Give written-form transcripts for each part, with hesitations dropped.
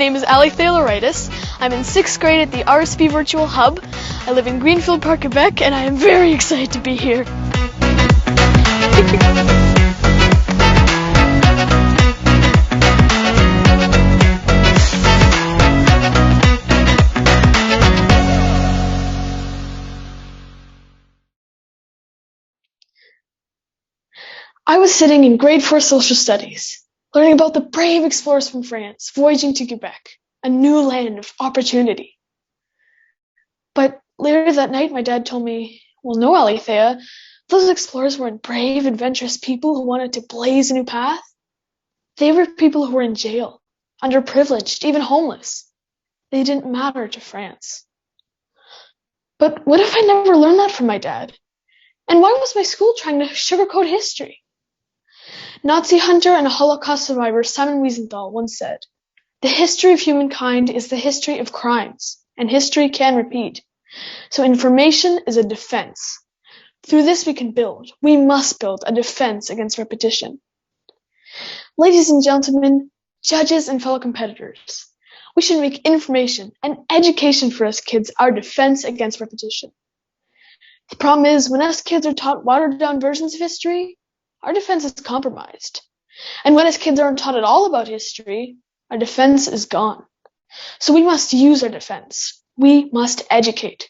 name is Alithea Lauraitis. I'm in 6th grade at the RSP Virtual Hub. I live in Greenfield Park, Quebec, and I am very excited to be here. I was sitting in grade 4 social studies, learning about the brave explorers from France voyaging to Quebec, a new land of opportunity. But later that night, my dad told me, well, no, Alithea, those explorers weren't brave, adventurous people who wanted to blaze a new path. They were people who were in jail, underprivileged, even homeless. They didn't matter to France. But what if I never learned that from my dad? And why was my school trying to sugarcoat history? Nazi hunter and Holocaust survivor Simon Wiesenthal once said, "The history of humankind is the history of crimes, and history can repeat. So information is a defense. Through this we must build a defense against repetition." Ladies and gentlemen, judges and fellow competitors, we should make information and education for us kids our defense against repetition. The problem is, when us kids are taught watered-down versions of history, our defense is compromised. And when us kids aren't taught at all about history, our defense is gone. So we must use our defense. We must educate.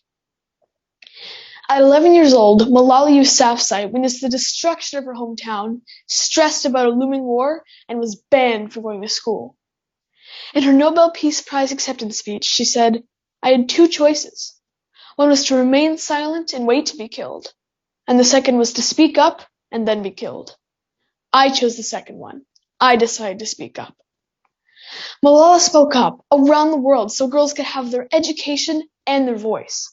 At 11 years old, Malala Yousafzai witnessed the destruction of her hometown, stressed about a looming war, and was banned from going to school. In her Nobel Peace Prize acceptance speech, she said, "I had two choices. One was to remain silent and wait to be killed, and the second was to speak up and then be killed. I chose the second one. I decided to speak up." Malala spoke up around the world so girls could have their education and their voice.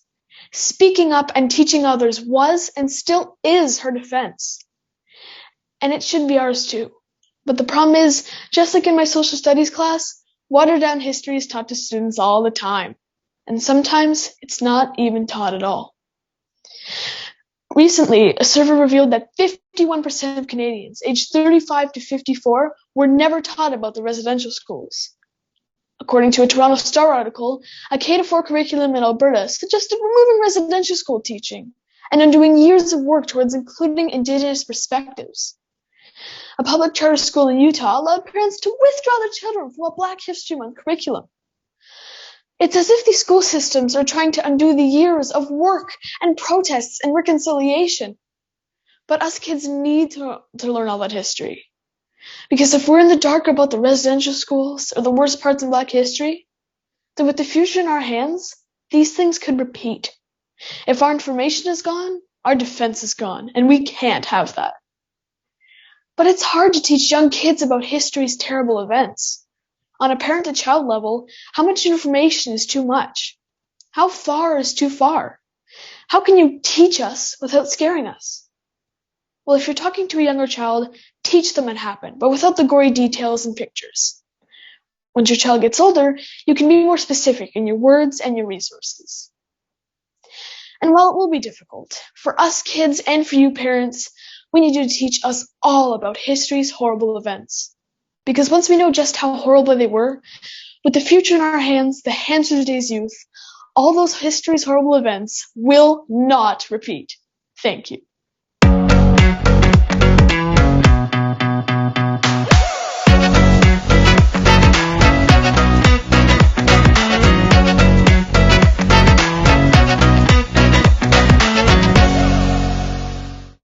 Speaking up and teaching others was and still is her defense. And it should be ours too. But the problem is, just like in my social studies class, watered-down history is taught to students all the time. And sometimes it's not even taught at all. Recently, a survey revealed that 51% of Canadians aged 35 to 54 were never taught about the residential schools. According to a Toronto Star article, a K-4 curriculum in Alberta suggested removing residential school teaching and undoing years of work towards including Indigenous perspectives. A public charter school in Utah allowed parents to withdraw their children from a Black History Month curriculum. It's as if these school systems are trying to undo the years of work and protests and reconciliation. But us kids need to learn all that history. Because if we're in the dark about the residential schools or the worst parts of Black history, then with the future in our hands, these things could repeat. If our information is gone, our defense is gone, and we can't have that. But it's hard to teach young kids about history's terrible events. On a parent-to-child level, how much information is too much? How far is too far? How can you teach us without scaring us? Well, if you're talking to a younger child, teach them what happened, but without the gory details and pictures. Once your child gets older, you can be more specific in your words and your resources. And while it will be difficult, for us kids and for you parents, we need you to teach us all about history's horrible events. Because once we know just how horrible they were, with the future in our hands, the hands of today's youth, all those history's horrible events will not repeat. Thank you.